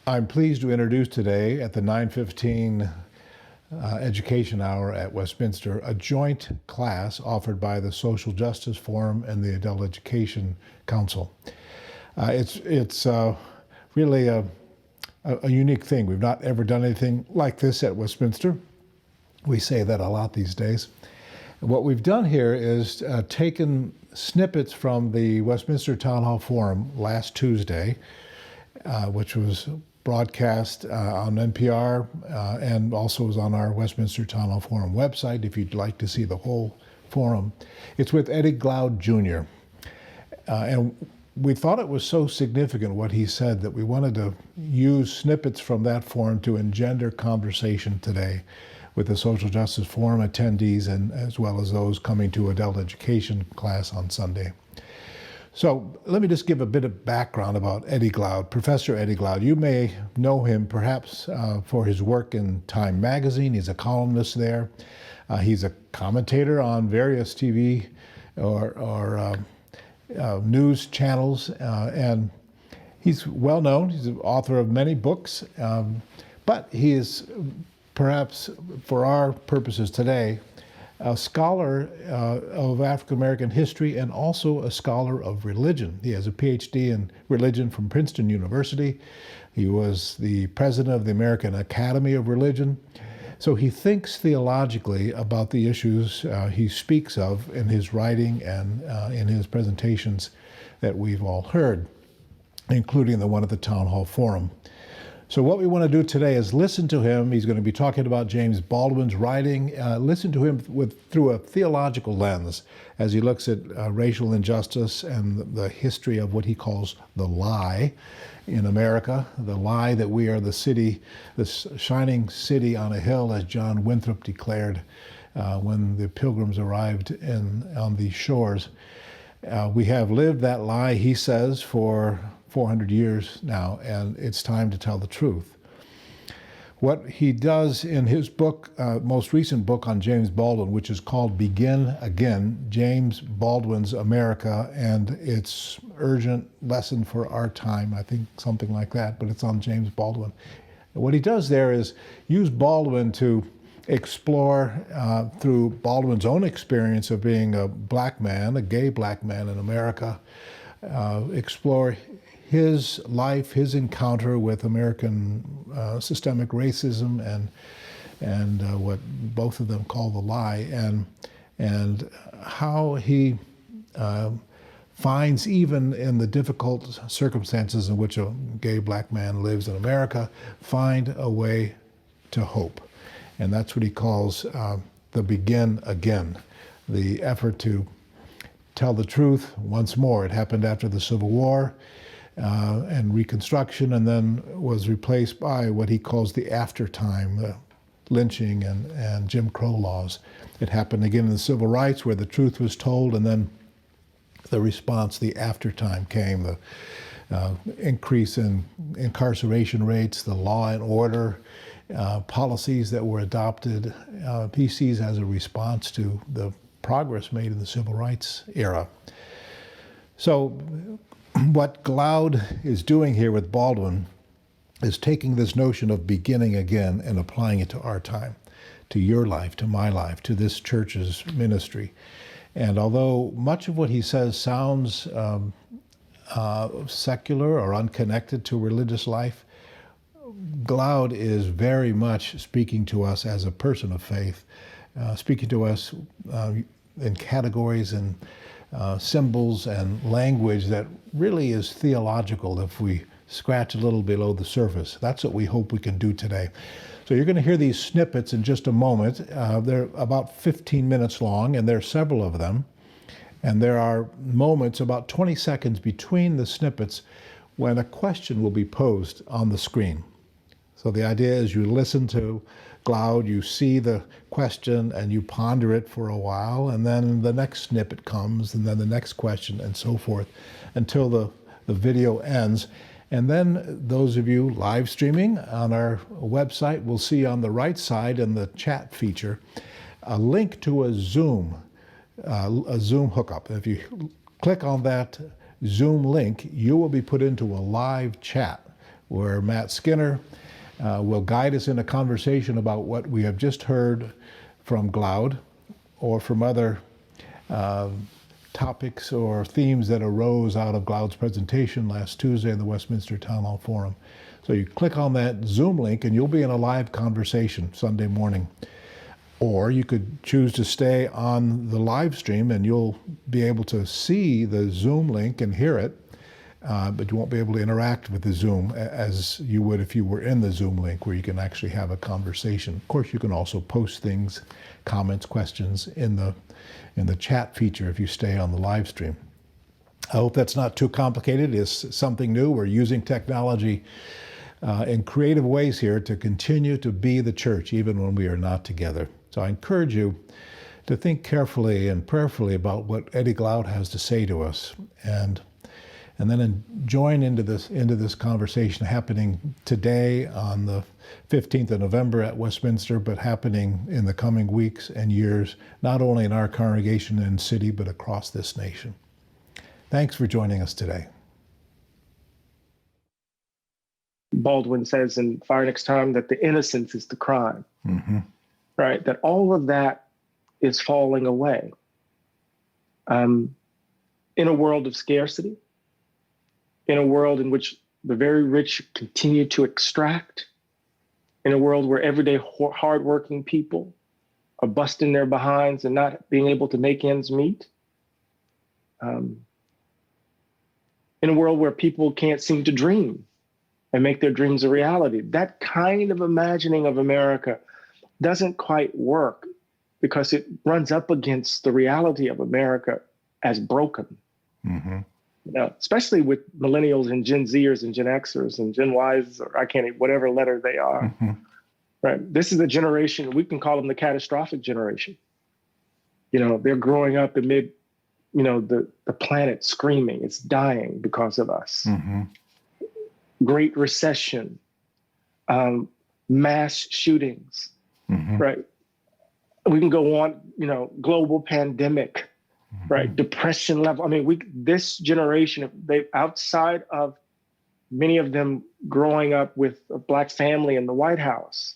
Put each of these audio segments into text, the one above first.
I'm pleased to introduce today at the 9:15 Education Hour at Westminster a joint class offered by the Social Justice Forum and the Adult Education Council. It's really a unique thing. We've not ever done anything like this at Westminster. We say that a lot these days. What we've done here is taken snippets from the Westminster Town Hall Forum last Tuesday, which was broadcast on NPR and also was on our Westminster Town Hall Forum website if you'd like to see the whole forum. It's with Eddie Glaude Jr. And we thought it was so significant what he said that we wanted to use snippets from that forum to engender conversation today with the Social Justice Forum attendees and as well as those coming to adult education class on Sunday. So let me just give a bit of background about Eddie Glaude. Professor Eddie Glaude, you may know him perhaps for his work in Time magazine. He's a columnist there. He's a commentator on various TV or news channels, and he's well known. He's the author of many books, but he is perhaps for our purposes today a scholar of African American history and also a scholar of religion. He has a PhD in religion from Princeton University. He was the president of the American Academy of Religion. So he thinks theologically about the issues he speaks of in his writing and in his presentations that we've all heard, including the one at the Town Hall Forum. So what we want to do today is listen to him. He's going to be talking about James Baldwin's writing. Listen to him through a theological lens as he looks at racial injustice and the history of what he calls the lie in America, the lie that we are the city, this shining city on a hill, as John Winthrop declared when the Pilgrims arrived on these shores. We have lived that lie, he says, for 400 years now, and it's time to tell the truth. What he does in his book, most recent book on James Baldwin, which is called Begin Again, James Baldwin's America and its urgent lesson for our time, I think something like that, but it's on James Baldwin. What he does there is use Baldwin to explore through Baldwin's own experience of being a black man, a gay black man in America, explore his life, his encounter with American systemic racism and what both of them call the lie, and how he finds, even in the difficult circumstances in which a gay black man lives in America, find a way to hope. And that's what he calls the begin again, the effort to tell the truth once more. It happened after the Civil War and Reconstruction, and then was replaced by what he calls the aftertime, the lynching and Jim Crow laws. It happened again in the civil rights, where the truth was told, and then the response, the aftertime, came, the increase in incarceration rates, the law and order policies that were adopted, he sees as a response to the progress made in the civil rights era. So what Glaude is doing here with Baldwin is taking this notion of beginning again and applying it to our time, to your life, to my life, to this church's ministry. And although much of what he says sounds secular or unconnected to religious life, Glaude is very much speaking to us as a person of faith, speaking to us in categories and symbols and language that really is theological if we scratch a little below the surface. That's what we hope we can do today. So you're going to hear these snippets in just a moment. They're about 15 minutes long, and there are several of them. And there are moments, about 20 seconds between the snippets, when a question will be posed on the screen. So the idea is you listen to Glaude, you see the question, and you ponder it for a while, and then the next snippet comes, and then the next question, and so forth, until the video ends. And then those of you live streaming on our website will see on the right side in the chat feature a link to a Zoom hookup. If you click on that Zoom link, you will be put into a live chat where Matt Skinner will guide us in a conversation about what we have just heard from Glaude or from other topics or themes that arose out of Glaude's presentation last Tuesday in the Westminster Town Hall Forum. So you click on that Zoom link and you'll be in a live conversation Sunday morning. Or you could choose to stay on the live stream and you'll be able to see the Zoom link and hear it, but you won't be able to interact with the Zoom as you would if you were in the Zoom link where you can actually have a conversation. Of course, you can also post things, comments, questions in the chat feature if you stay on the live stream. I hope that's not too complicated. It's something new. We're using technology in creative ways here to continue to be the church even when we are not together. So I encourage you to think carefully and prayerfully about what Eddie Glaude has to say to us, and then join into this conversation happening today on the 15th of November at Westminster, but happening in the coming weeks and years, not only in our congregation and city, but across this nation. Thanks for joining us today. Baldwin says in Fire Next Time that the innocence is the crime, right? That all of that is falling away. In a world of scarcity, in a world in which the very rich continue to extract, in a world where everyday hardworking people are busting their behinds and not being able to make ends meet, in a world where people can't seem to dream and make their dreams a reality. That kind of imagining of America doesn't quite work because it runs up against the reality of America as broken. You know, especially with millennials and Gen Zers and Gen Xers and Gen Ys, or whatever letter they are. Right? This is a generation, we can call them the catastrophic generation. You know, they're growing up amid, you know, the planet screaming, it's dying because of us. Great recession, mass shootings, right? We can go on, you know, global pandemic, right? Depression level. I mean, this generation, outside of many of them growing up with a Black family in the White House,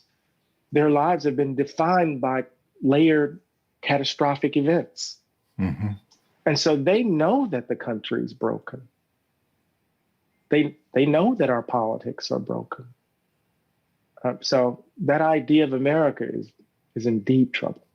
their lives have been defined by layered catastrophic events. And so they know that the country is broken. They know that our politics are broken. So that idea of America is in deep trouble.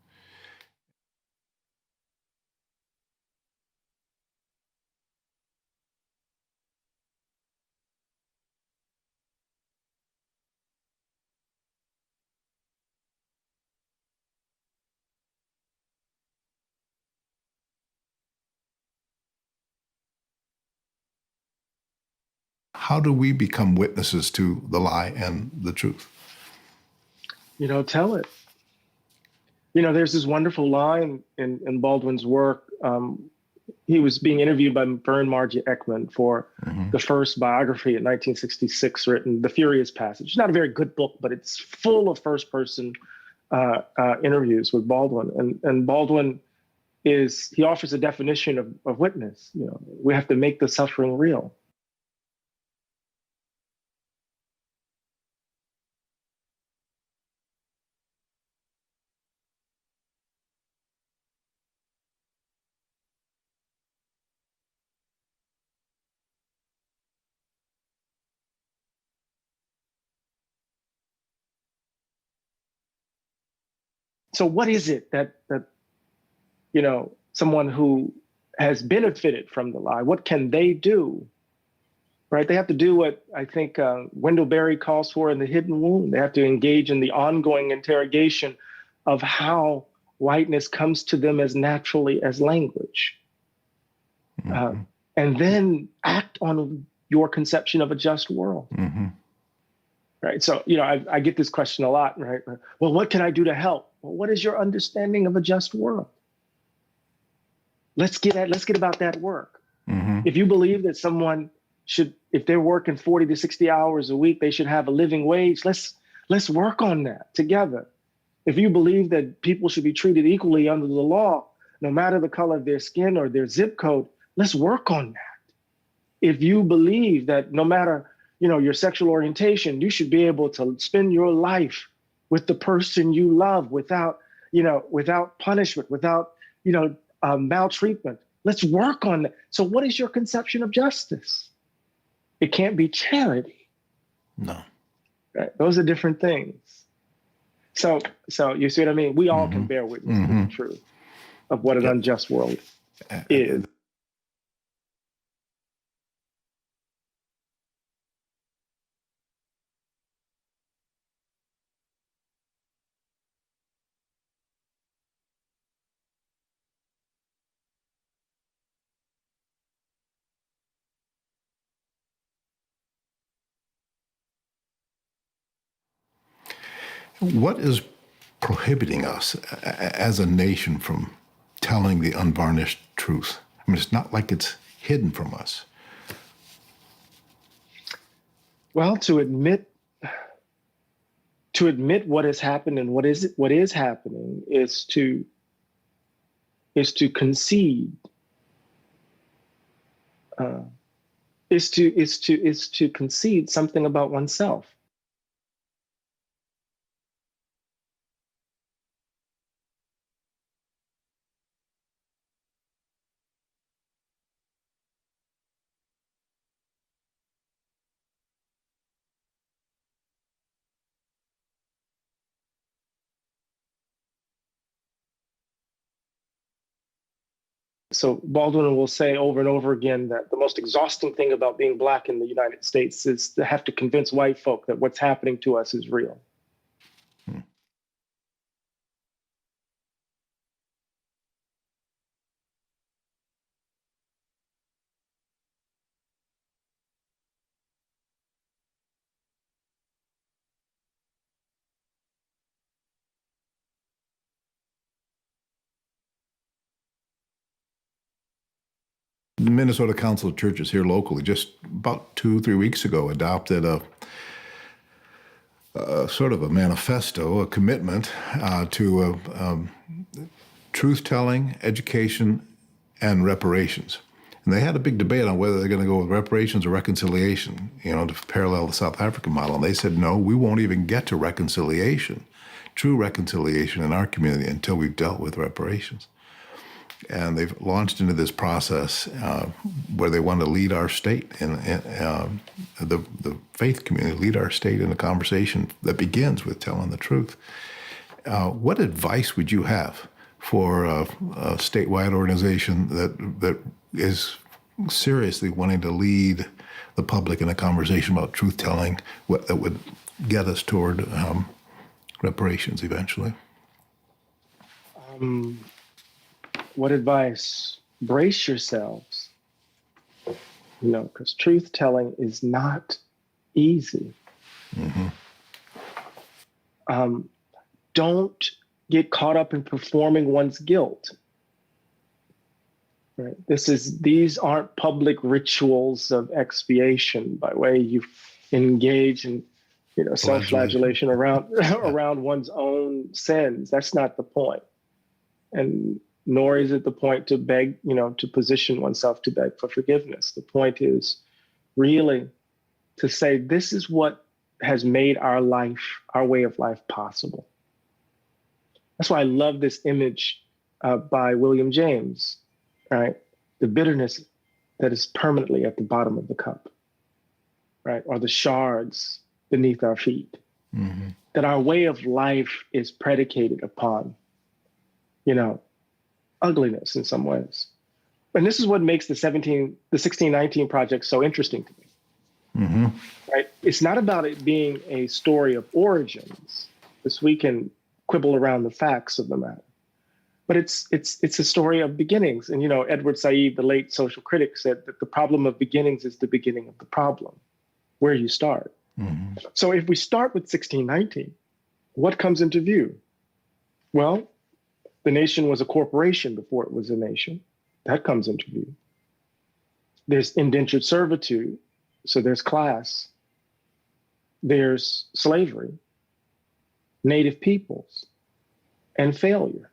How do we become witnesses to the lie and the truth? You know, tell it. You know, there's this wonderful line in Baldwin's work. He was being interviewed by Vern Margie Ekman for the first biography in 1966 written, The Furious Passage. It's not a very good book, but it's full of first-person interviews with Baldwin. And Baldwin he offers a definition of witness. You know, we have to make the suffering real. So what is it that you know, someone who has benefited from the lie, what can they do? Right? They have to do what I think Wendell Berry calls for in The Hidden Wound. They have to engage in the ongoing interrogation of how whiteness comes to them as naturally as language. And then act on your conception of a just world. Right? So, you know, I get this question a lot, right? Well, what can I do to help? Well, what is your understanding of a just world? Let's get about that work. If you believe that someone should, if they're working 40 to 60 hours a week, they should have a living wage, let's work on that together. If you believe that people should be treated equally under the law, no matter the color of their skin or their zip code, let's work on that. If you believe that no matter, your sexual orientation. You should be able to spend your life with the person you love without, without punishment, without, maltreatment. Let's work on that. So what is your conception of justice? It can't be charity. No. Right? Those are different things. So you see what I mean? We all can bear witness to the truth of what an unjust world is. What is prohibiting us as a nation from telling the unvarnished truth? I mean, it's not like it's hidden from us. Well, to admit what has happened and what is happening is to concede, is to concede something about oneself. So Baldwin will say over and over again that the most exhausting thing about being Black in the United States is to have to convince white folk that what's happening to us is real. The Minnesota Council of Churches here locally just about 2-3 weeks ago adopted a sort of a manifesto, a commitment to truth-telling, education, and reparations. And they had a big debate on whether they're going to go with reparations or reconciliation, to parallel the South African model. And they said, no, we won't even get to reconciliation, true reconciliation in our community until we've dealt with reparations. And they've launched into this process where they want to lead our state in the faith community, lead our state in a conversation that begins with telling the truth. What advice would you have for a statewide organization that is seriously wanting to lead the public in a conversation about truth-telling that would get us toward reparations eventually? What advice? Brace yourselves, because truth-telling is not easy. Don't get caught up in performing one's guilt. Right? These aren't public rituals of expiation by way you engage in, self-flagellation around one's own sins. That's not the point. And nor is it the point to beg, to position oneself to beg for forgiveness. The point is really to say, this is what has made our way of life possible. That's why I love this image by William James, right? The bitterness that is permanently at the bottom of the cup, right? Or the shards beneath our feet. That our way of life is predicated upon, ugliness in some ways. And this is what makes the 1619 project so interesting to me. Right? It's not about it being a story of origins, because we can quibble around the facts of the matter. But it's a story of beginnings. And Edward Said, the late social critic, said that the problem of beginnings is the beginning of the problem, where you start. So if we start with 1619, what comes into view? Well, the nation was a corporation before it was a nation. That comes into view. There's indentured servitude, so there's class. There's slavery, native peoples, and failure.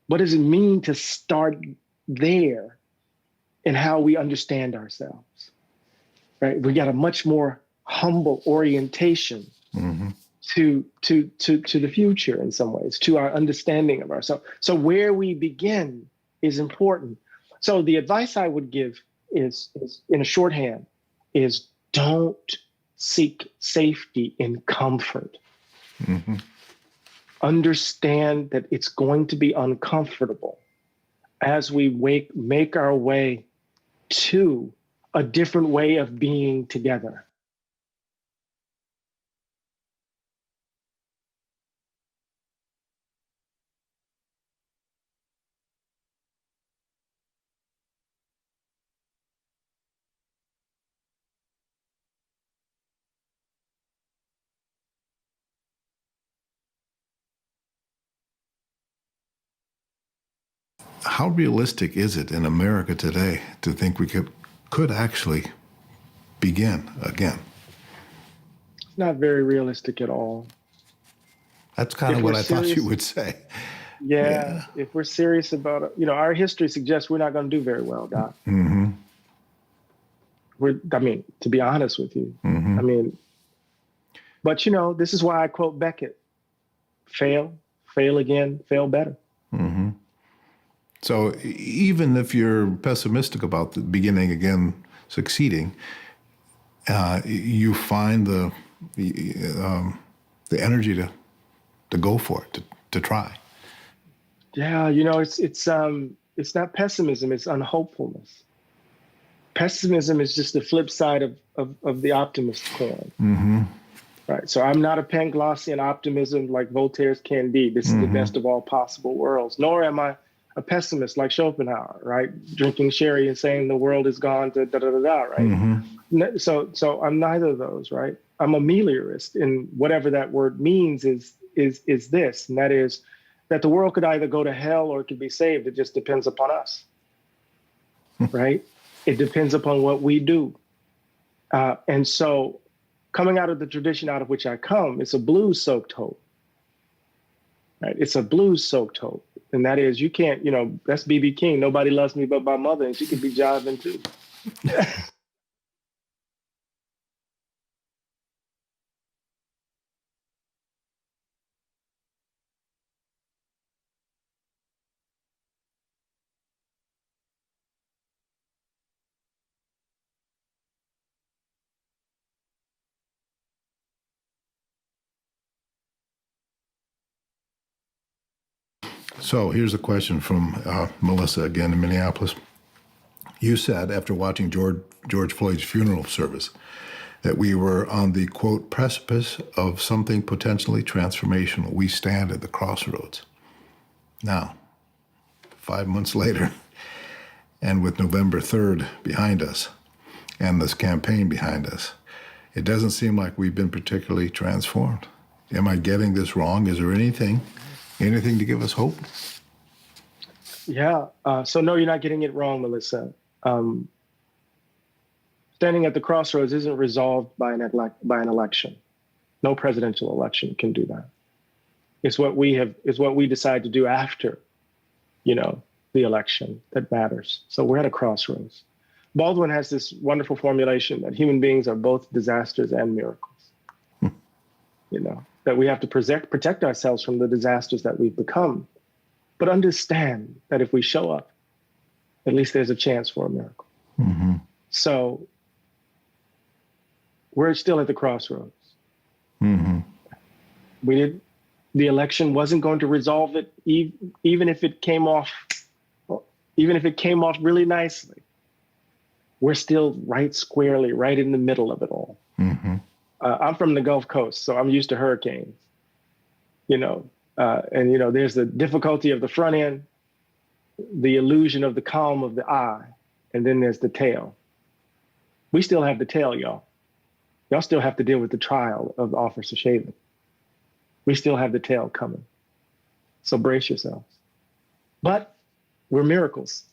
What does it mean to start there in how we understand ourselves? right? We got a much more humble orientation to the future in some ways, to our understanding of ourselves. So where we begin is important. So the advice I would give is in a shorthand is don't seek safety in comfort. Understand that it's going to be uncomfortable as we make our way to a different way of being together. How realistic is it in America today to think we could actually begin again? It's not very realistic at all. That's kind of If what we're I thought you serious, would say. yeah, if we're serious about it, our history suggests we're not going to do very well, Doc. I mean, to be honest with you, I mean, but this is why I quote Beckett: fail, fail again, fail better. So even if you're pessimistic about the beginning again succeeding, you find the energy to go for it, to try. Yeah, it's not pessimism, it's unhopefulness. Pessimism is just the flip side of the optimist coin. Right. So I'm not a Panglossian optimism like Voltaire's Candide. This is the best of all possible worlds. Nor am I a pessimist like Schopenhauer, right? Drinking sherry and saying the world is gone to da da da da, right? So I'm neither of those, right? I'm a meliorist, and whatever that word means is this, and that is that the world could either go to hell or it could be saved. It just depends upon us, right? It depends upon what we do. And so coming out of the tradition out of which I come, it's a blues-soaked hope, right? It's a blues-soaked hope. And that is, you can't, that's B.B. King. Nobody loves me but my mother, and she could be jiving too. So here's a question from Melissa again in Minneapolis. You said after watching George Floyd's funeral service that we were on the, quote, precipice of something potentially transformational. We stand at the crossroads. Now, 5 months later, and with November 3rd behind us, and this campaign behind us, it doesn't seem like we've been particularly transformed. Am I getting this wrong? Is there anything to give us hope? Yeah. So no, you're not getting it wrong, Melissa. Standing at the crossroads isn't resolved by an election. No presidential election can do that. It's what we decide to do after, the election that matters. So we're at a crossroads. Baldwin has this wonderful formulation that human beings are both disasters and miracles. That we have to protect ourselves from the disasters that we've become, but understand that if we show up, at least there's a chance for a miracle. So we're still at the crossroads. The election wasn't going to resolve it, even if it came off really nicely. We're still right squarely, right in the middle of it all. I'm from the Gulf Coast, so I'm used to hurricanes. And there's the difficulty of the front end, the illusion of the calm of the eye, and then there's the tail. We still have the tail, y'all. Y'all still have to deal with the trial of Officer Shaven. We still have the tail coming. So brace yourselves. But we're miracles.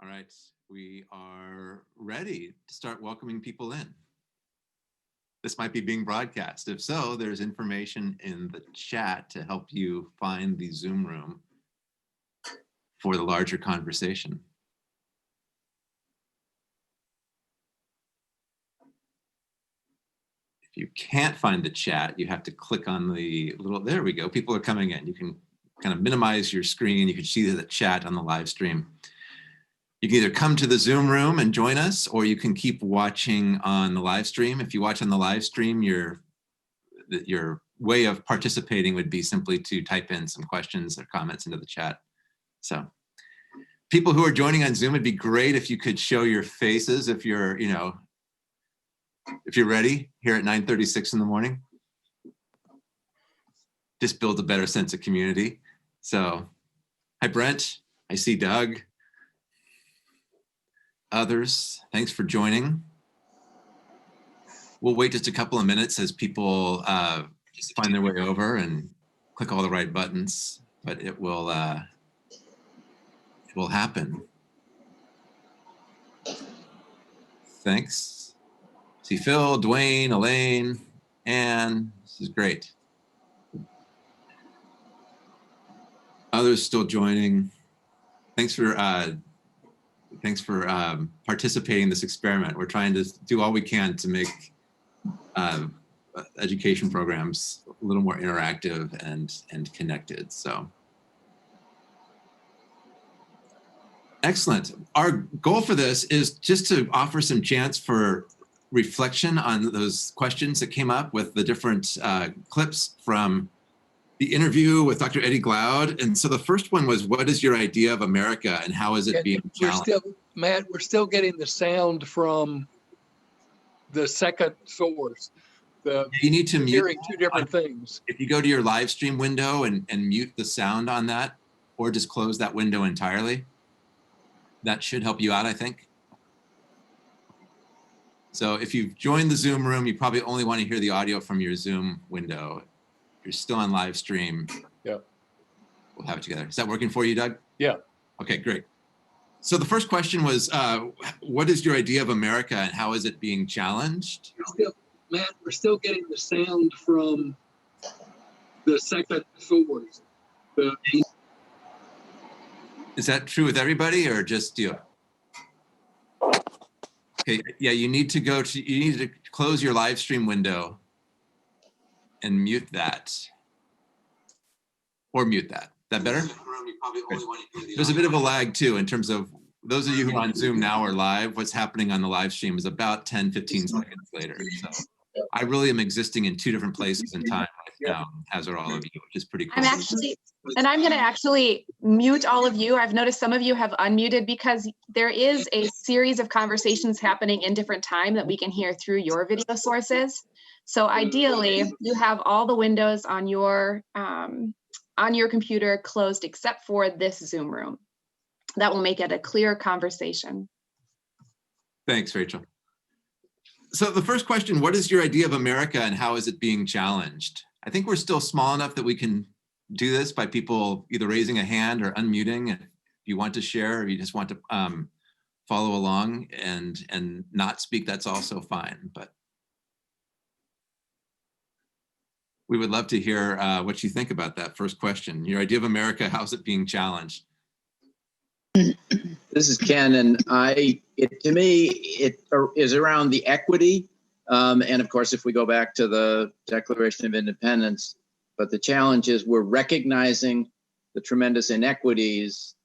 All right, we are ready to start welcoming people in. This might be being broadcast. If so, there's information in the chat to help you find the Zoom room for the larger conversation. If you can't find the chat, you have to click on the little, there we go, people are coming in. You can kind of minimize your screen. You can see the chat on the live stream. You can either come to the Zoom room and join us, or you can keep watching on the live stream. If you watch on the live stream, your way of participating would be simply to type in some questions or comments into the chat. So people who are joining on Zoom, it'd be great if you could show your faces if you're, if you're ready here at 9:36 in the morning. Just build a better sense of community. So, hi Brent, I see Doug. Others, thanks for joining. We'll wait just a couple of minutes as people find their way over and click all the right buttons, but it will happen. Thanks. See Phil, Dwayne, Elaine, Anne, this is great. Others still joining. Thanks for participating in this experiment. We're trying to do all we can to make education programs a little more interactive and connected. So, excellent. Our goal for this is just to offer some chance for reflection on those questions that came up with the different clips from the interview with Dr. Eddie Glaude. And so the first one was, what is your idea of America and how is it being challenged? Matt, we're still getting the sound from the second source. You need to mute. Hearing two different things. If you go to your live stream window and mute the sound on that, or just close that window entirely, that should help you out, I think. So if you've joined the Zoom room, you probably only want to hear the audio from your Zoom window. If you're still on live stream, yeah, we'll have it together. Is that working for you, Doug? Yeah. Okay, great. So the first question was, what is your idea of America and how is it being challenged? Matt, we're still getting the sound from the second source. Is that true with everybody or just you? Okay, yeah, you need to close your live stream window and mute that. Or mute that. Is that better? There's a bit of a lag too in terms of those of you who are on Zoom now or live, what's happening on the live stream is about 10, 15 seconds later. So I really am existing in two different places in time right now, as are all of you, which is pretty cool. I'm going to actually mute all of you. I've noticed some of you have unmuted because there is a series of conversations happening in different time that we can hear through your video sources. So ideally, you have all the windows on your computer closed except for this Zoom room. That will make it a clear conversation. Thanks, Rachel. So the first question, what is your idea of America and how is it being challenged? I think we're still small enough that we can do this by people either raising a hand or unmuting. If you want to share or you just want to follow along and not speak, that's also fine. But we would love to hear what you think about that first question. Your idea of America, how's it being challenged? This is Ken, and to me, it is around the equity. And of course, if we go back to the Declaration of Independence, but the challenge is we're recognizing the tremendous inequities.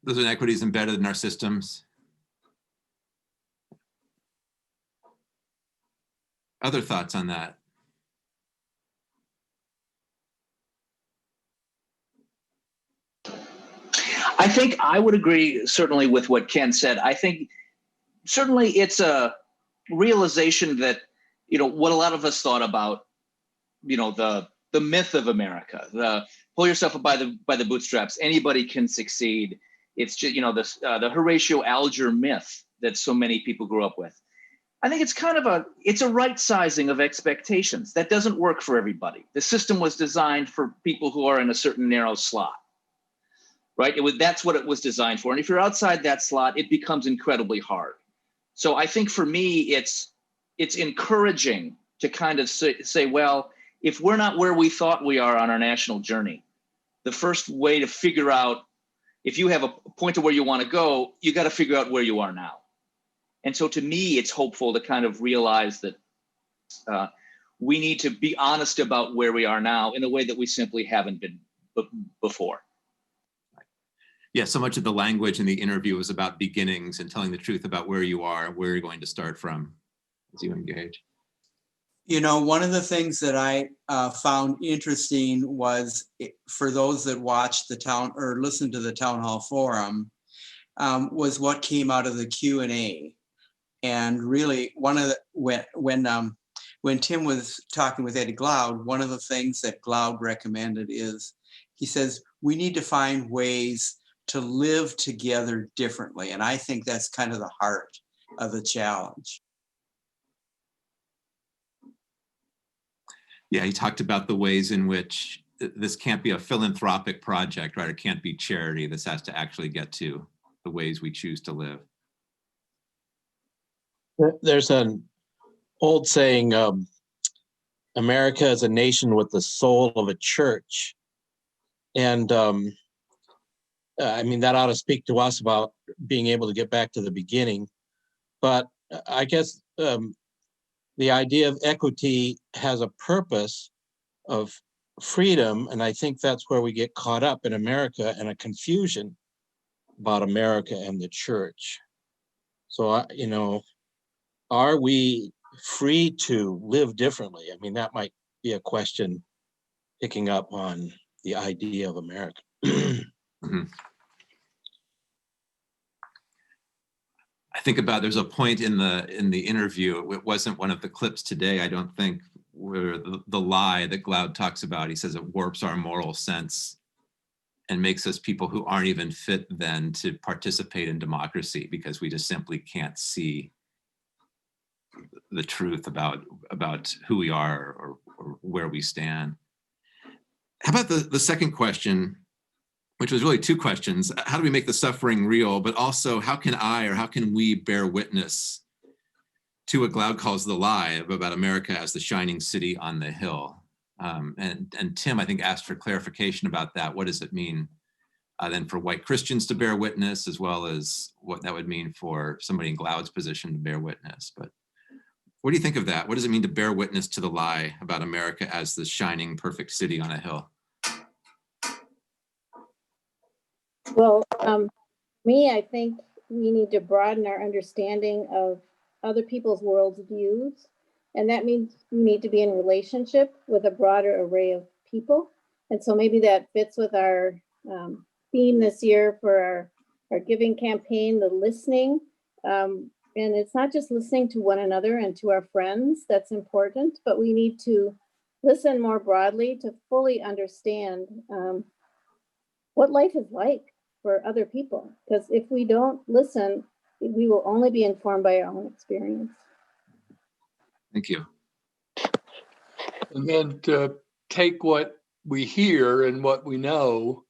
Those inequities embedded in our systems. Other thoughts on that? I think I would agree certainly with what Ken said. I think certainly it's a realization that, what a lot of us thought about, the myth of America, the pull yourself up by the bootstraps, anybody can succeed. It's just, the Horatio Alger myth that so many people grew up with. I think it's kind of it's a right sizing of expectations. That doesn't work for everybody. The system was designed for people who are in a certain narrow slot, right? That's what it was designed for. And if you're outside that slot, it becomes incredibly hard. So I think for me, it's encouraging to kind of say, well, if we're not where we thought we are on our national journey, the first way to figure out, if you have a point to where you want to go, you got to figure out where you are now. And so to me, it's hopeful to kind of realize that we need to be honest about where we are now in a way that we simply haven't been before. Yeah, so much of the language in the interview was about beginnings and telling the truth about where you are, where you're going to start from as you engage. You know, one of the things that I found interesting was, for those that watched the town or listened to the town hall forum, was what came out of the Q&A. And really, one of the, when Tim was talking with Eddie Glaude, one of the things that Glaude recommended is, he says, we need to find ways to live together differently. And I think that's kind of the heart of the challenge. Yeah, he talked about the ways in which this can't be a philanthropic project, right? It can't be charity. This has to actually get to the ways we choose to live. There's an old saying, America is a nation with the soul of a church. And I mean, that ought to speak to us about being able to get back to the beginning. But I guess the idea of equity has a purpose of freedom. And I think that's where we get caught up in America and a confusion about America and the church. So, you know, are we free to live differently? I mean, that might be a question picking up on the idea of America. Mm-hmm. I think about, there's a point in the interview, it wasn't one of the clips today, I don't think, where the lie that Glaude talks about, he says it warps our moral sense and makes us people who aren't even fit then to participate in democracy, because we just simply can't see the truth about who we are or where we stand. How about the second question, which was really two questions? How do we make the suffering real? But also, how can we bear witness to what Glaude calls the lie about America as the shining city on the hill? And Tim, I think, asked for clarification about that. What does it mean then for white Christians to bear witness, as well as what that would mean for somebody in Glaude's position to bear witness? But what do you think of that? What does it mean to bear witness to the lie about America as the shining, perfect city on a hill? Well, I think we need to broaden our understanding of other people's worldviews. And that means we need to be in relationship with a broader array of people. And so maybe that fits with our theme this year for our giving campaign, the listening. And it's not just listening to one another and to our friends, that's important, but we need to listen more broadly to fully understand what life is like for other people. Because if we don't listen, we will only be informed by our own experience. Thank you. And then to take what we hear and what we know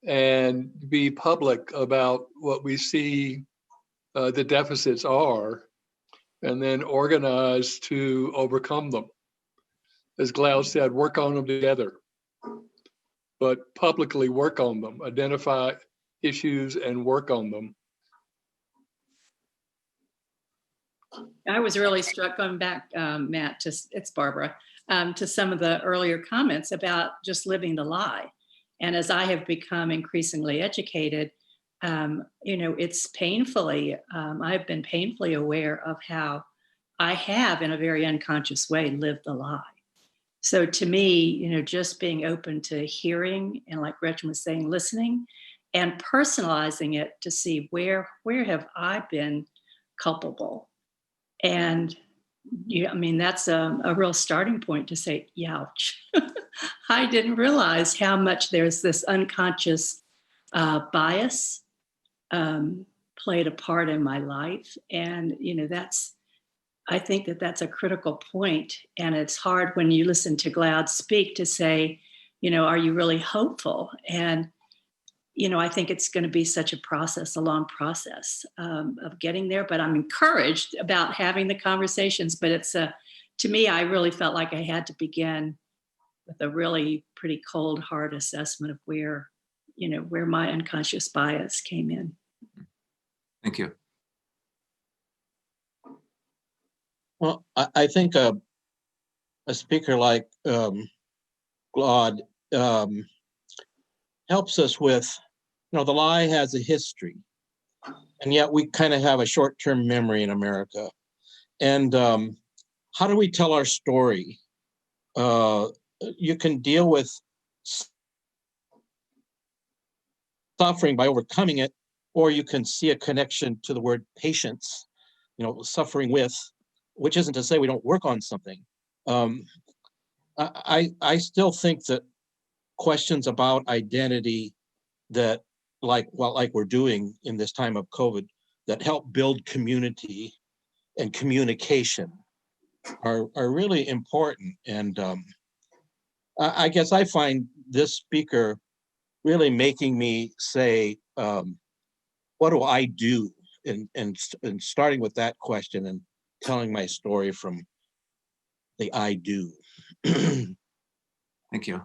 and be public about what we see the deficits are, and then organize to overcome them. As Glaude said, work on them together, but publicly work on them, identify issues and work on them. I was really struck, going back, Matt, it's Barbara, to some of the earlier comments about just living the lie. And as I have become increasingly educated, it's painfully, I've been painfully aware of how I have, in a very unconscious way, lived the lie. So to me, just being open to hearing, and like Gretchen was saying, listening and personalizing it to see where have I been culpable? And that's a real starting point to say, youch. I didn't realize how much there's this unconscious bias played a part in my life. And, I think that that's a critical point. And it's hard when you listen to Glaude speak to say, are you really hopeful? And, I think it's going to be such a long process of getting there. But I'm encouraged about having the conversations. But to me, I really felt like I had to begin with a really pretty cold, hard assessment of where my unconscious bias came in. Thank you. Well, I think a speaker like Glaude helps us with, the lie has a history, and yet we kind of have a short-term memory in America. And how do we tell our story? You can deal with suffering by overcoming it, or you can see a connection to the word patience, suffering with, which isn't to say we don't work on something. I still think that questions about identity that like we're doing in this time of COVID, that help build community and communication are really important. And I guess I find this speaker really making me say, what do I do? And starting with that question and telling my story from the I do. Thank you.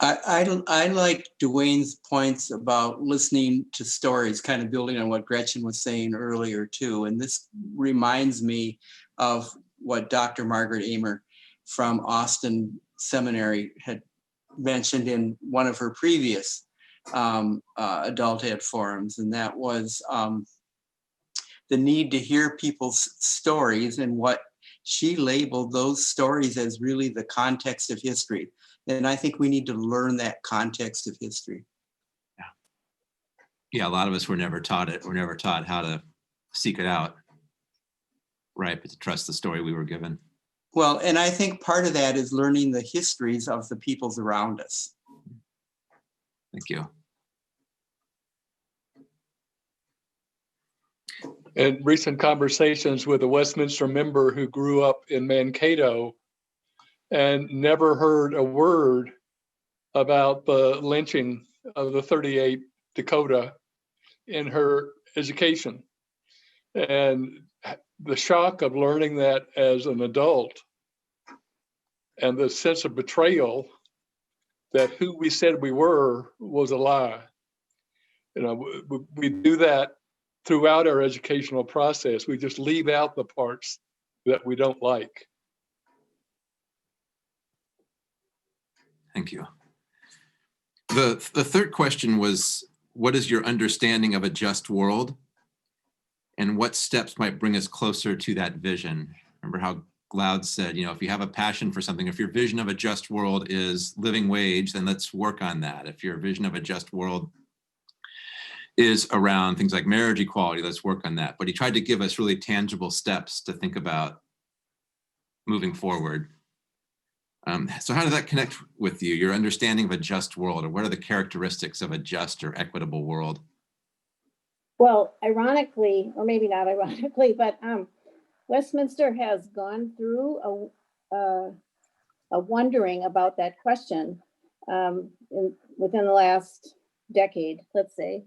I like Dwayne's points about listening to stories, kind of building on what Gretchen was saying earlier too. And this reminds me of what Dr. Margaret Amer from Austin Seminary had mentioned in one of her previous adult ed forums. And that was the need to hear people's stories, and what she labeled those stories as really the context of history. And I think we need to learn that context of history. Yeah, a lot of us were never taught it. We're never taught how to seek it out, right? But to trust the story we were given. Well, and I think part of that is learning the histories of the peoples around us. Thank you. In recent conversations with a Westminster member who grew up in Mankato and never heard a word about the lynching of the 38 Dakota in her education. And the shock of learning that as an adult, and the sense of betrayal that who we said we were was a lie. We do that throughout our educational process. We just leave out the parts that we don't like. Thank you. The third question was, what is your understanding of a just world? And what steps might bring us closer to that vision? Remember how Glaude said, if you have a passion for something, if your vision of a just world is living wage, then let's work on that. If your vision of a just world is around things like marriage equality, let's work on that. But he tried to give us really tangible steps to think about moving forward. So how did that connect with you, your understanding of a just world, or what are the characteristics of a just or equitable world? Well, ironically, or maybe not ironically, but Westminster has gone through a wondering about that question within the last decade, let's say,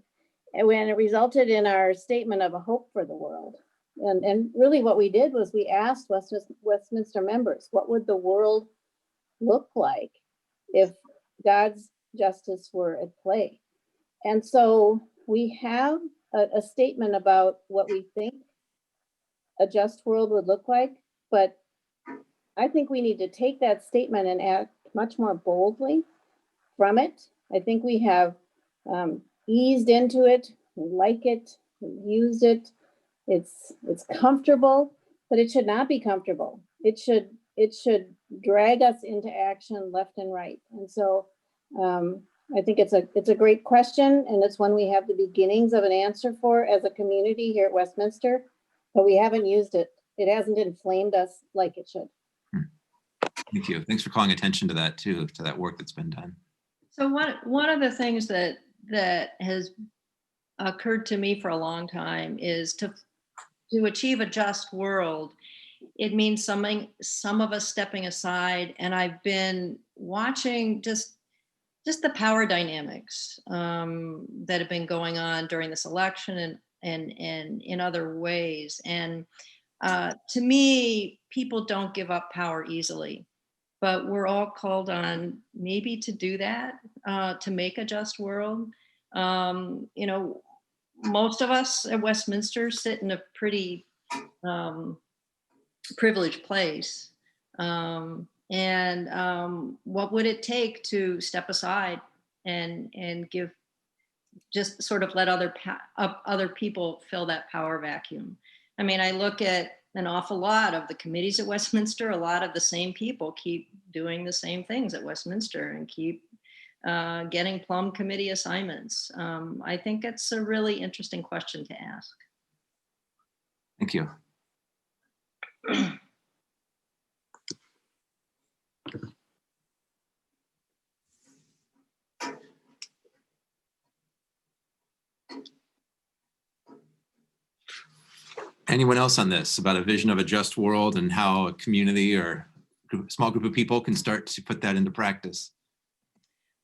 and when it resulted in our statement of a hope for the world. And really what we did was we asked Westminster members, what would the world look like if God's justice were at play? And so we have a statement about what we think a just world would look like, but I think we need to take that statement and act much more boldly from it. I think we have eased into it, we like it, we used it, it's comfortable, but it should not be comfortable. It should drag us into action left and right. And so I think it's a great question, and it's one we have the beginnings of an answer for as a community here at Westminster, but we haven't used it. It hasn't inflamed us like it should. Thank you. Thanks for calling attention to that too, to that work that's been done. So one of the things that has occurred to me for a long time is to to achieve a just world, it means some of us stepping aside. And I've been watching just the power dynamics that have been going on during this election and in other ways. And to me, people don't give up power easily, but we're all called on maybe to do that, to make a just world. You know, most of us at Westminster sit in a pretty privileged place. What would it take to step aside and give, just sort of let other people fill that power vacuum? I mean, I look at an awful lot of the committees at Westminster. A lot of the same people keep doing the same things at Westminster and keep getting plum committee assignments. I think it's a really interesting question to ask. Thank you. Anyone else on this about a vision of a just world and how a community or small group of people can start to put that into practice?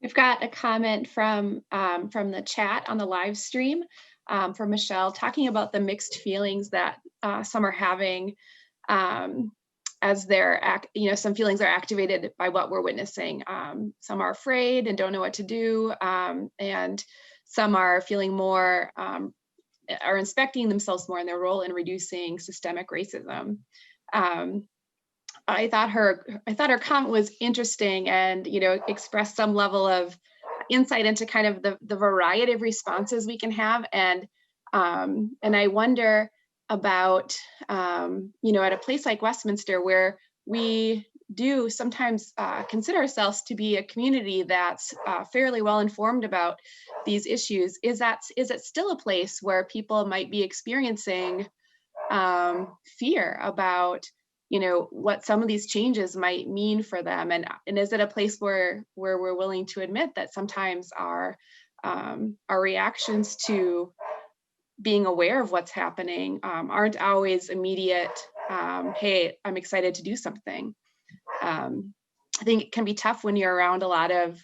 We've got a comment from the chat on the live stream from Michelle talking about the mixed feelings that some are having as they're, some feelings are activated by what we're witnessing. Some are afraid and don't know what to do, and some are feeling more, are inspecting themselves more in their role in reducing systemic racism. I thought her comment was interesting and, expressed some level of insight into kind of the variety of responses we can have. And I wonder about, at a place like Westminster, where we do sometimes consider ourselves to be a community that's fairly well informed about these issues. Is it still a place where people might be experiencing fear about, what some of these changes might mean for them? And is it a place where we're willing to admit that sometimes our reactions to being aware of what's happening aren't always immediate, hey, I'm excited to do something. I think it can be tough when you're around a lot of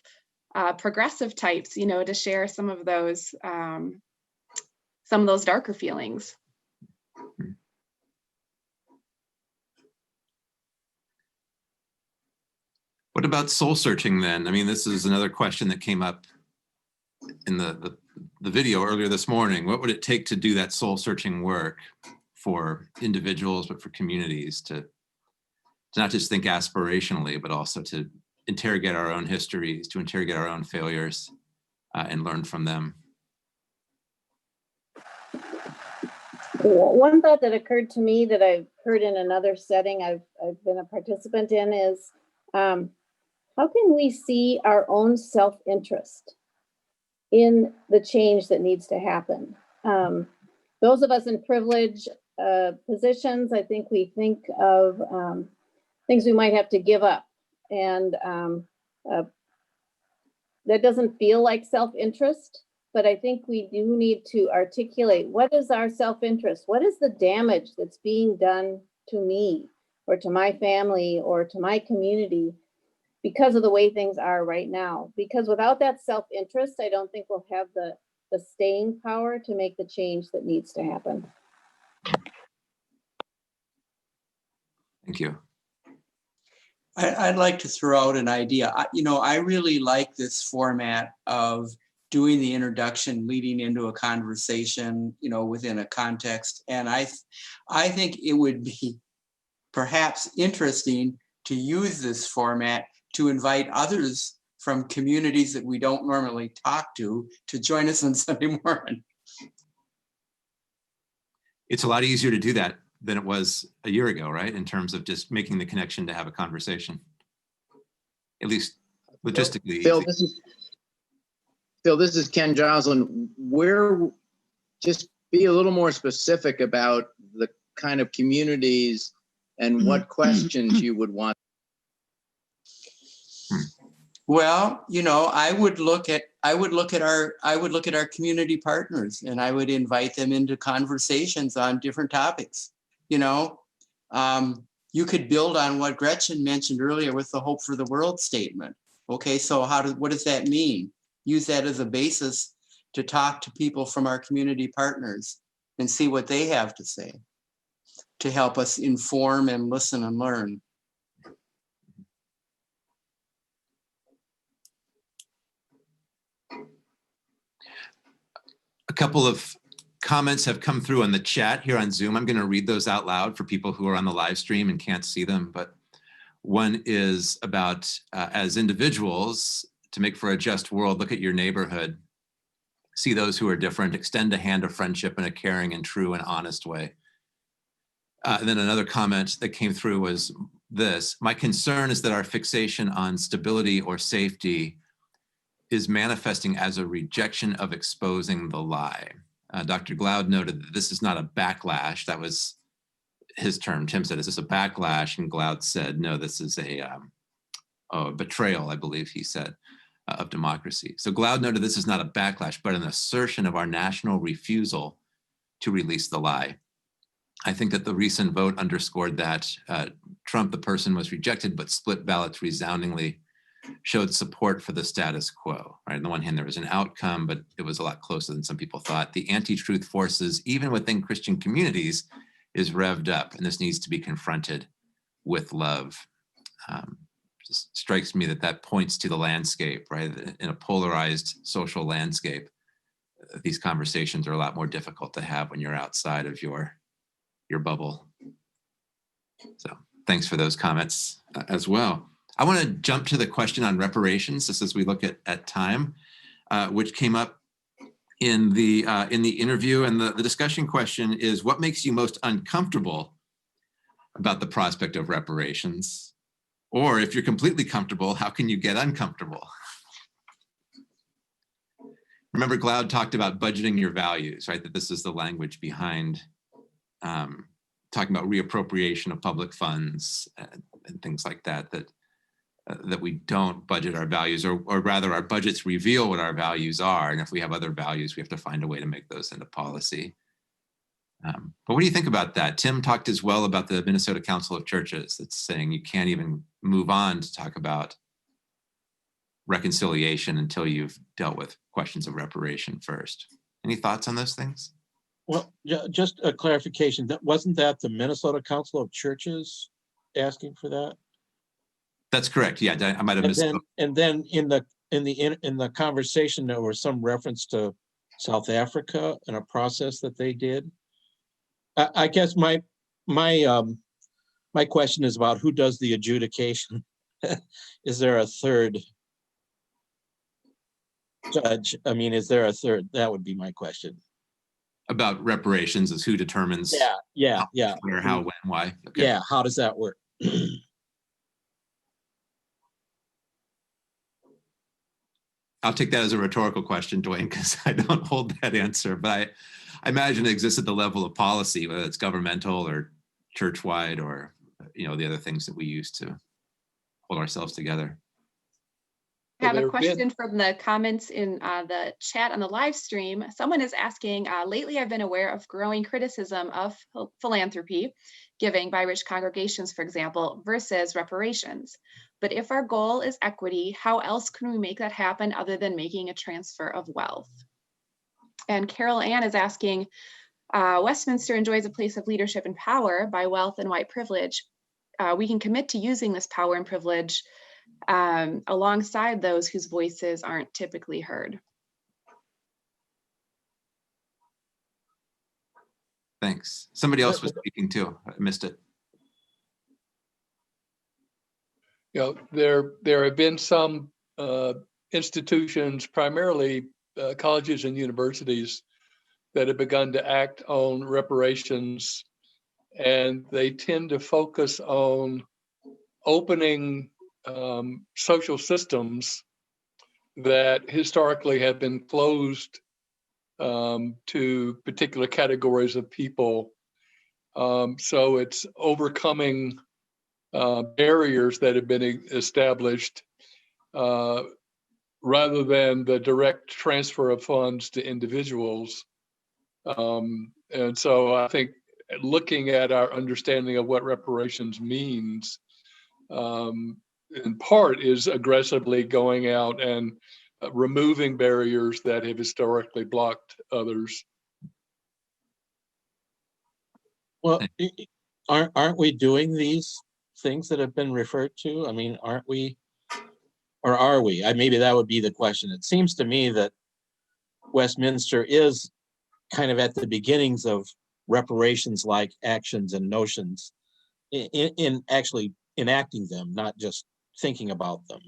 progressive types, to share some of those darker feelings. What about soul searching then? I mean, this is another question that came up in the video earlier this morning. What would it take to do that soul searching work for individuals, but for communities to not just think aspirationally, but also to interrogate our own histories, to interrogate our own failures and learn from them? One thought that occurred to me that I've heard in another setting I've been a participant in is, how can we see our own self-interest in the change that needs to happen? Those of us in privileged positions, I think we think of things we might have to give up. And that doesn't feel like self-interest, but I think we do need to articulate, what is our self-interest? What is the damage that's being done to me or to my family or to my community because of the way things are right now? Because without that self-interest, I don't think we'll have the staying power to make the change that needs to happen. Thank you. I'd like to throw out an idea. I really like this format of doing the introduction leading into a conversation, within a context. And I think it would be perhaps interesting to use this format to invite others from communities that we don't normally talk to join us on Sunday morning. It's a lot easier to do that than it was a year ago, right? In terms of just making the connection to have a conversation, at least logistically. Phil, this is Ken Joslin. Just be a little more specific about the kind of communities and what questions you would want. Well, you know, I would look at our community partners, and I would invite them into conversations on different topics. You know, you could build on what Gretchen mentioned earlier with the Hope for the World statement. Okay, so what does that mean? Use that as a basis to talk to people from our community partners and see what they have to say to help us inform and listen and learn. A couple of comments have come through on the chat here on Zoom. I'm going to read those out loud for people who are on the live stream and can't see them. But one is about, as individuals, to make for a just world, look at your neighborhood, see those who are different, extend a hand of friendship in a caring and true and honest way. And then another comment that came through was this: my concern is that our fixation on stability or safety is manifesting as a rejection of exposing the lie. Dr. Glaude noted that this is not a backlash. That was his term. Tim said, is this a backlash? And Glaude said, no, this is a betrayal, I believe he said, of democracy. So Glaude noted this is not a backlash, but an assertion of our national refusal to release the lie. I think that the recent vote underscored that. Trump, the person, was rejected, but split ballots resoundingly showed support for the status quo, right? On the one hand, there was an outcome, but it was a lot closer than some people thought. The anti-truth forces, even within Christian communities, is revved up, and this needs to be confronted with love. Just strikes me that that points to the landscape, right? In a polarized social landscape, these conversations are a lot more difficult to have when you're outside of your bubble. So thanks for those comments as well. I want to jump to the question on reparations, just as we look at time, which came up in the interview. And the discussion question is, what makes you most uncomfortable about the prospect of reparations? Or if you're completely comfortable, how can you get uncomfortable? Remember, Glaude talked about budgeting your values, right? That this is the language behind talking about reappropriation of public funds and things like that, that we don't budget our values, or rather our budgets reveal what our values are. And if we have other values, we have to find a way to make those into policy. But what do you think about that? Tim talked as well about the Minnesota Council of Churches that's saying you can't even move on to talk about reconciliation until you've dealt with questions of reparation first. Any thoughts on those things? Well, just a clarification. Wasn't that the Minnesota Council of Churches asking for that? That's correct. Yeah, I might have missed. And then in the conversation, there was some reference to South Africa and a process that they did. I guess my question is about who does the adjudication. Is there a third judge? I mean, is there a third? That would be my question. About reparations is who determines. Yeah. Where, how, when, why. Okay. Yeah, how does that work? I'll take that as a rhetorical question, Dwayne, because I don't hold that answer. But I imagine it exists at the level of policy, whether it's governmental or church-wide, or the other things that we use to hold ourselves together. I have a question from the comments in the chat on the live stream. Someone is asking, lately I've been aware of growing criticism of philanthropy, giving by rich congregations, for example, versus reparations. But if our goal is equity, how else can we make that happen other than making a transfer of wealth? And Carol Ann is asking, Westminster enjoys a place of leadership and power by wealth and white privilege. We can commit to using this power and privilege alongside those whose voices aren't typically heard. Thanks. Somebody else was speaking too. I missed it. There have been some institutions, primarily colleges and universities, that have begun to act on reparations, and they tend to focus on opening social systems that historically have been closed to particular categories of people. So it's overcoming barriers that have been established rather than the direct transfer of funds to individuals. And so I think looking at our understanding of what reparations means, in part, is aggressively going out and removing barriers that have historically blocked others. Well, aren't we doing these things that have been referred to? I mean, aren't we, or are we? Maybe that would be the question. It seems to me that Westminster is kind of at the beginnings of reparations-like actions and notions in actually enacting them, not just thinking about them.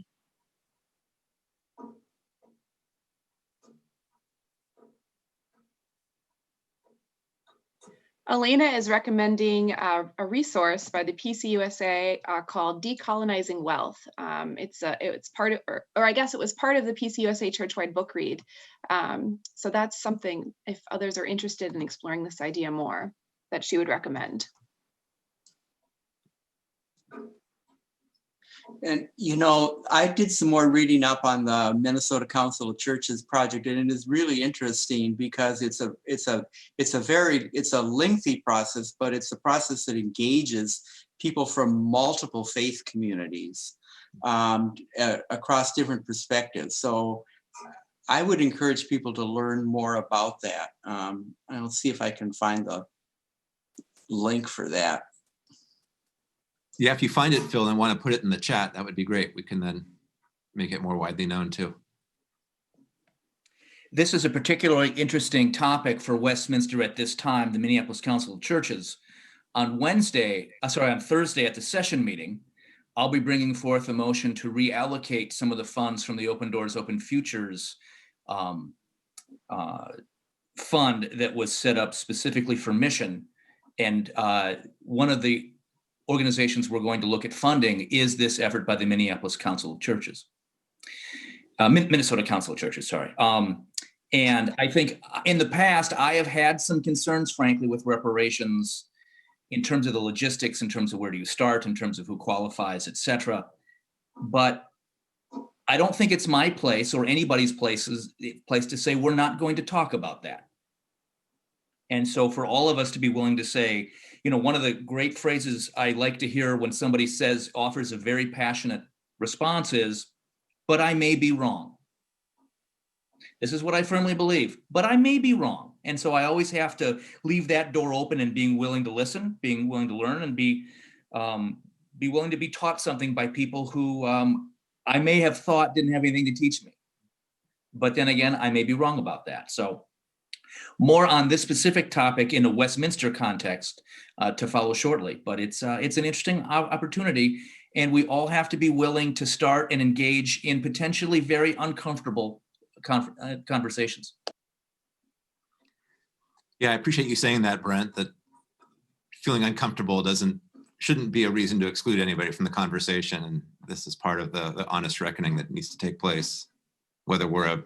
Elena is recommending a resource by the PCUSA called Decolonizing Wealth. It's part of, or I guess it was part of the PCUSA churchwide book read. So that's something, if others are interested in exploring this idea more, that she would recommend. And, you know, I did some more reading up on the Minnesota Council of Churches project, and it is really interesting because it's a lengthy process, but it's a process that engages people from multiple faith communities across different perspectives. So I would encourage people to learn more about that. I'll see if I can find the link for that. Yeah, if you find it, Phil, and want to put it in the chat, that would be great. We can then make it more widely known too. This is a particularly interesting topic for Westminster at this time, the Minneapolis Council of Churches. On Thursday at the session meeting, I'll be bringing forth a motion to reallocate some of the funds from the Open Doors, Open Futures fund that was set up specifically for mission. And one of the organizations we're going to look at funding is this effort by the Minneapolis Council of Churches, Minnesota Council of Churches, sorry. And I think in the past, I have had some concerns, frankly, with reparations in terms of the logistics, in terms of where do you start, in terms of who qualifies, et cetera. But I don't think it's my place or anybody's place to say we're not going to talk about that. And so for all of us to be willing to say, you know, one of the great phrases I like to hear when somebody offers a very passionate response is, but I may be wrong. This is what I firmly believe, but I may be wrong. And so I always have to leave that door open and being willing to listen, being willing to learn, and be willing to be taught something by people who I may have thought didn't have anything to teach me. But then again, I may be wrong about that. So more on this specific topic in a Westminster context to follow shortly. But it's an interesting opportunity, and we all have to be willing to start and engage in potentially very uncomfortable conversations. Yeah, I appreciate you saying that, Brent, that feeling uncomfortable shouldn't be a reason to exclude anybody from the conversation. And this is part of the honest reckoning that needs to take place, whether we're a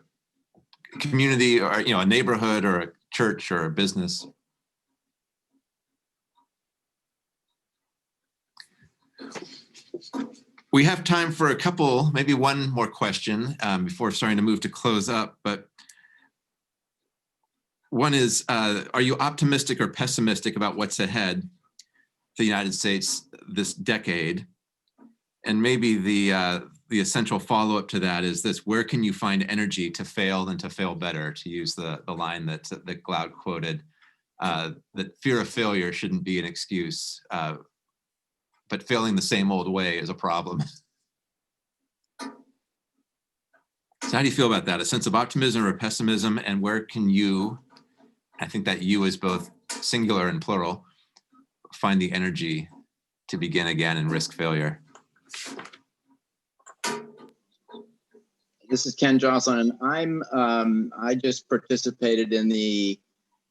community or, you know, a neighborhood or a church or a business. We have time for a couple, maybe one more question before starting to move to close up. But one is, are you optimistic or pessimistic about what's ahead for the United States this decade? And maybe the essential follow-up to that is this: where can you find energy to fail and to fail better? To use the line that Glaude quoted, that fear of failure shouldn't be an excuse. But failing the same old way is a problem. So how do you feel about that? A sense of optimism or pessimism? And where can you, I think that you is both singular and plural, find the energy to begin again and risk failure? This is Ken Jocelyn, and I just participated in the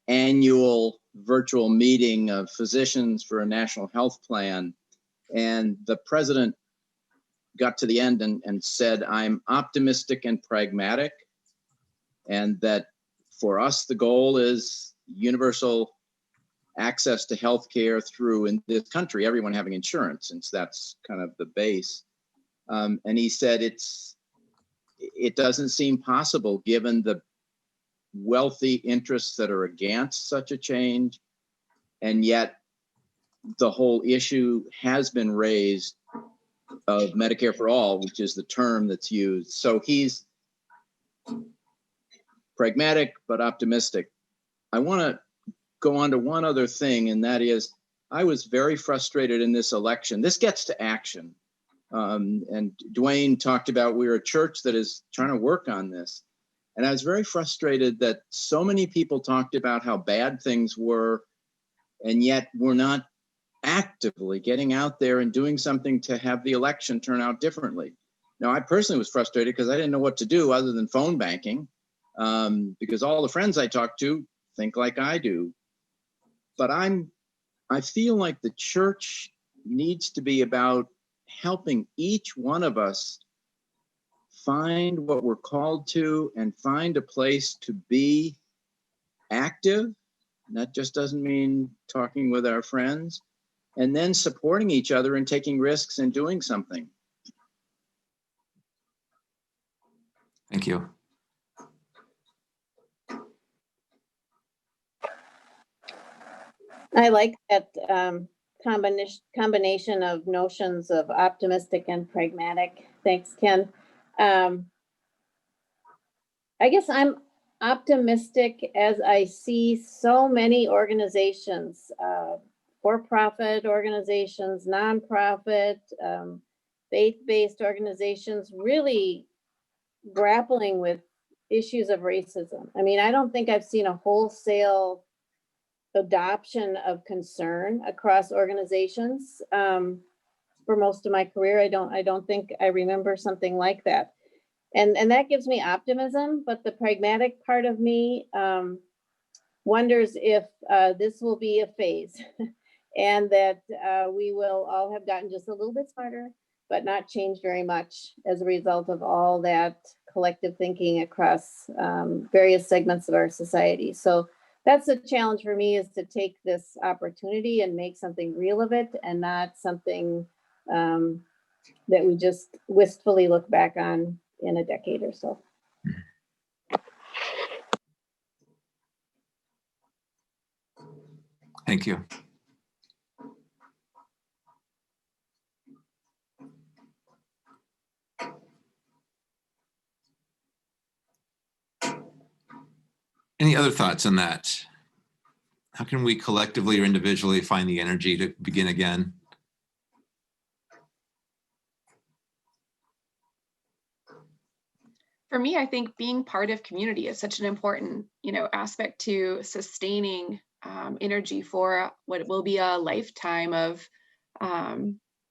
annual virtual meeting of physicians for a national health plan. And the president got to the end and said, I'm optimistic and pragmatic, and that for us, the goal is universal access to healthcare through, in this country, everyone having insurance, since that's kind of the base. And he said, it doesn't seem possible given the wealthy interests that are against such a change. And yet the whole issue has been raised of Medicare for all, which is the term that's used. So he's pragmatic but optimistic. I want to go on to one other thing, and that is I was very frustrated in this election. This gets to action. And Dwayne talked about we're a church that is trying to work on this. And I was very frustrated that so many people talked about how bad things were, and yet we're not actively getting out there and doing something to have the election turn out differently. Now, I personally was frustrated because I didn't know what to do other than phone banking, because all the friends I talk to think like I do. But I feel like the church needs to be about helping each one of us find what we're called to and find a place to be active. And that just doesn't mean talking with our friends, and then supporting each other and taking risks and doing something. Thank you. I like that combination of notions of optimistic and pragmatic. Thanks, Ken. I guess I'm optimistic as I see so many organizations, for-profit organizations, nonprofit, faith-based organizations, really grappling with issues of racism. I mean, I don't think I've seen a wholesale adoption of concern across organizations for most of my career. I don't think I remember something like that. And that gives me optimism, but the pragmatic part of me wonders if this will be a phase and that we will all have gotten just a little bit smarter, but not changed very much as a result of all that collective thinking across various segments of our society. So that's a challenge for me, is to take this opportunity and make something real of it, and not something that we just wistfully look back on in a decade or so. Thank you. Any other thoughts on that? How can we collectively or individually find the energy to begin again? For me, I think being part of community is such an important, aspect to sustaining energy for what will be a lifetime of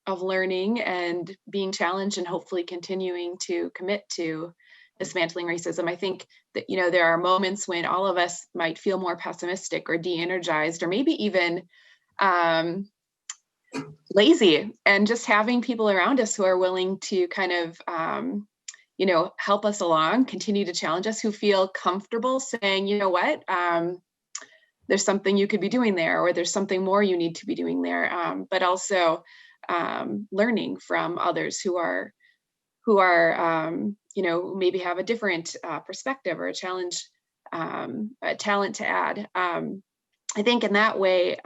learning and being challenged, and hopefully continuing to commit to dismantling racism. I think that, there are moments when all of us might feel more pessimistic or de-energized, or maybe even lazy, and just having people around us who are willing to kind of help us along, continue to challenge us, who feel comfortable saying, you know what, there's something you could be doing there, or there's something more you need to be doing there. But also learning from others who are maybe have a different perspective or a challenge, a talent to add. I think in that way,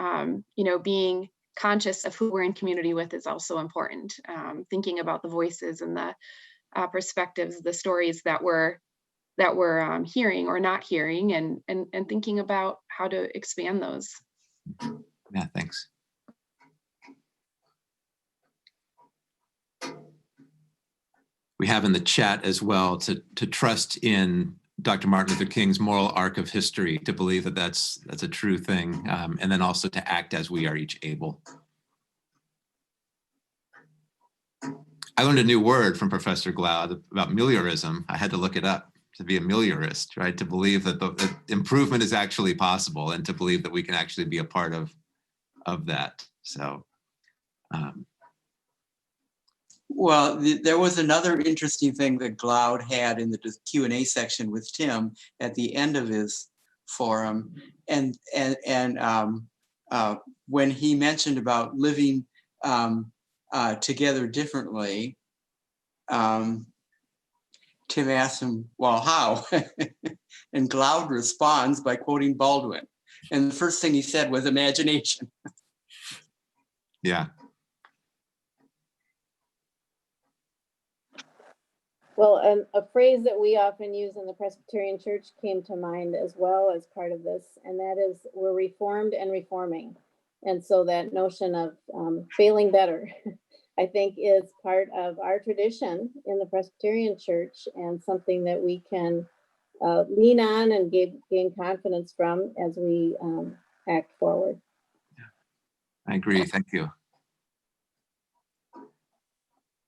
being conscious of who we're in community with is also important. Thinking about the voices and the perspectives, the stories that we're hearing or not hearing, and thinking about how to expand those. Yeah, thanks. We have in the chat as well to trust in Dr. Martin Luther King's moral arc of history, to believe that that's a true thing, and then also to act as we are each able. I learned a new word from Professor Glaude about meliorism. I had to look it up, to be a meliorist, right? To believe that the improvement is actually possible, and to believe that we can actually be a part of that. So. Well, there was another interesting thing that Glaude had in the Q&A section with Tim at the end of his forum, and when he mentioned about living together differently, Tim asks him, well, how? And Glaude responds by quoting Baldwin. And the first thing he said was imagination. Yeah. Well, a phrase that we often use in the Presbyterian Church came to mind as well as part of this, and that is we're reformed and reforming. And so that notion of failing better, I think, is part of our tradition in the Presbyterian Church and something that we can lean on and gain confidence from as we act forward. I agree. Thank you.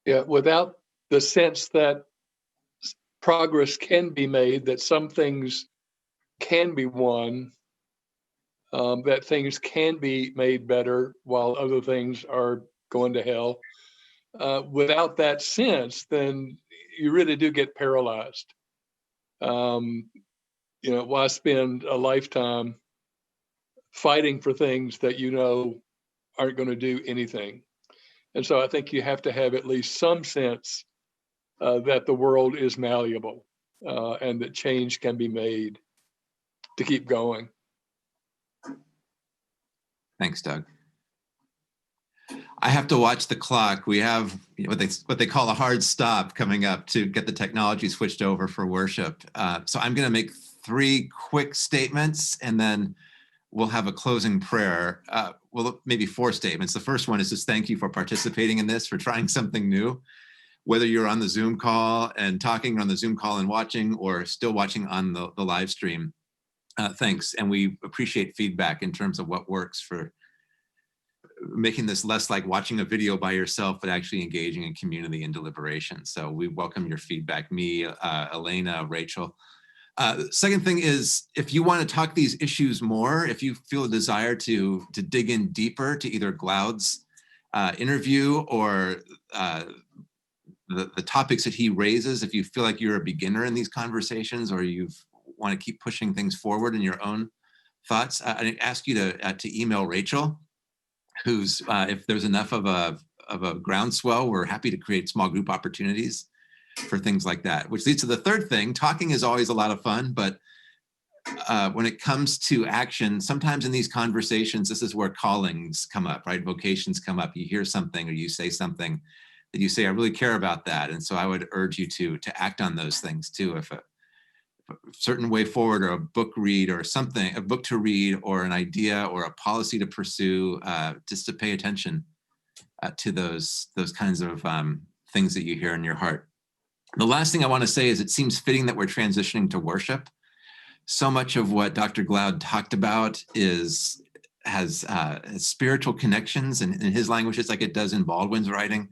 Yeah, without the sense that progress can be made, that some things can be won, that things can be made better while other things are going to hell. Without that sense, then you really do get paralyzed. Why spend a lifetime fighting for things that you know aren't going to do anything? And so I think you have to have at least some sense that the world is malleable and that change can be made to keep going. Thanks, Doug. I have to watch the clock. We have what they call a hard stop coming up to get the technology switched over for worship. So I'm going to make 3 quick statements, and then we'll have a closing prayer. Well, maybe 4 statements. The first one is just thank you for participating in this, for trying something new. Whether you're on the Zoom call and talking, on the Zoom call and watching, or still watching on the live stream, thanks. And we appreciate feedback in terms of what works for making this less like watching a video by yourself, but actually engaging in community and deliberation. So we welcome your feedback, me, Elena, Rachel. Second thing is, if you want to talk these issues more, if you feel a desire to dig in deeper to either Glaude's interview or the topics that he raises, if you feel like you're a beginner in these conversations or you want to keep pushing things forward in your own thoughts, I ask you to email Rachel, who's, if there's enough of a groundswell, we're happy to create small group opportunities for things like that, which leads to the third thing. Talking is always a lot of fun, but when it comes to action, sometimes in these conversations, this is where callings come up, right? Vocations come up. You hear something or you say something that you say, I really care about that. And so I would urge you to act on those things too. If a certain way forward, or a book read, or something, a book to read, or an idea, or a policy to pursue, just to pay attention to those kinds of things that you hear in your heart. The last thing I want to say is it seems fitting that we're transitioning to worship. So much of what Dr. Glaude talked about has spiritual connections, and in his language, it's like it does in Baldwin's writing.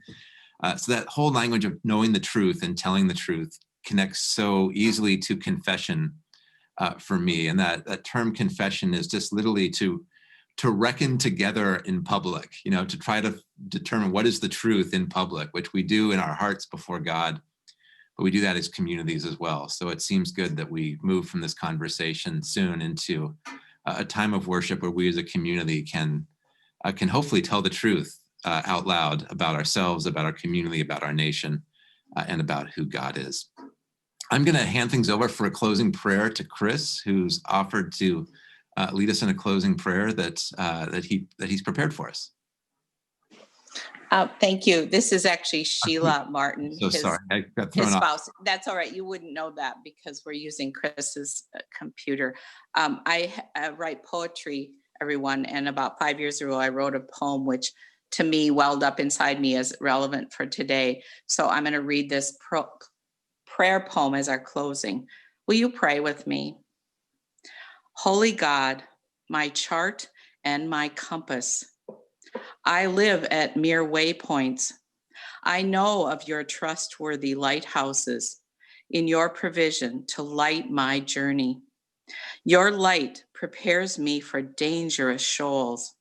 So that whole language of knowing the truth and telling the truth connects so easily to confession for me. And that term confession is just literally to reckon together in public, to try to determine what is the truth in public, which we do in our hearts before God, but we do that as communities as well. So it seems good that we move from this conversation soon into a time of worship where we as a community can hopefully tell the truth out loud about ourselves, about our community, about our nation, and about who God is. I'm going to hand things over for a closing prayer to Chris, who's offered to lead us in a closing prayer that he's prepared for us. Thank you. This is actually Sheila Martin, So sorry, I got thrown his off. spouse. That's all right. You wouldn't know that because we're using Chris's computer. I write poetry, everyone, and about 5 years ago, I wrote a poem which to me welled up inside me as relevant for today. So I'm going to read this prayer poem as our closing. Will you pray with me? Holy God, my chart and my compass, I live at mere waypoints. I know of your trustworthy lighthouses in your provision to light my journey. Your light prepares me for dangerous shoals.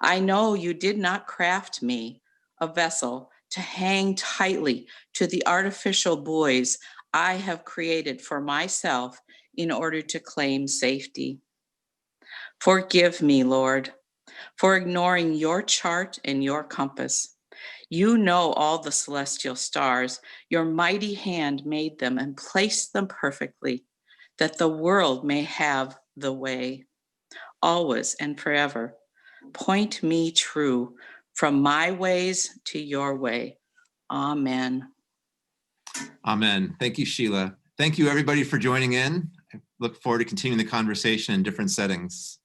I know you did not craft me a vessel to hang tightly to the artificial buoys I have created for myself in order to claim safety. Forgive me, Lord, for ignoring your chart and your compass. You know all the celestial stars. Your mighty hand made them and placed them perfectly, that the world may have the way, always and forever. Point me true from my ways to your way. Amen. Amen. Thank you, Sheila. Thank you, everybody, for joining in. I look forward to continuing the conversation in different settings.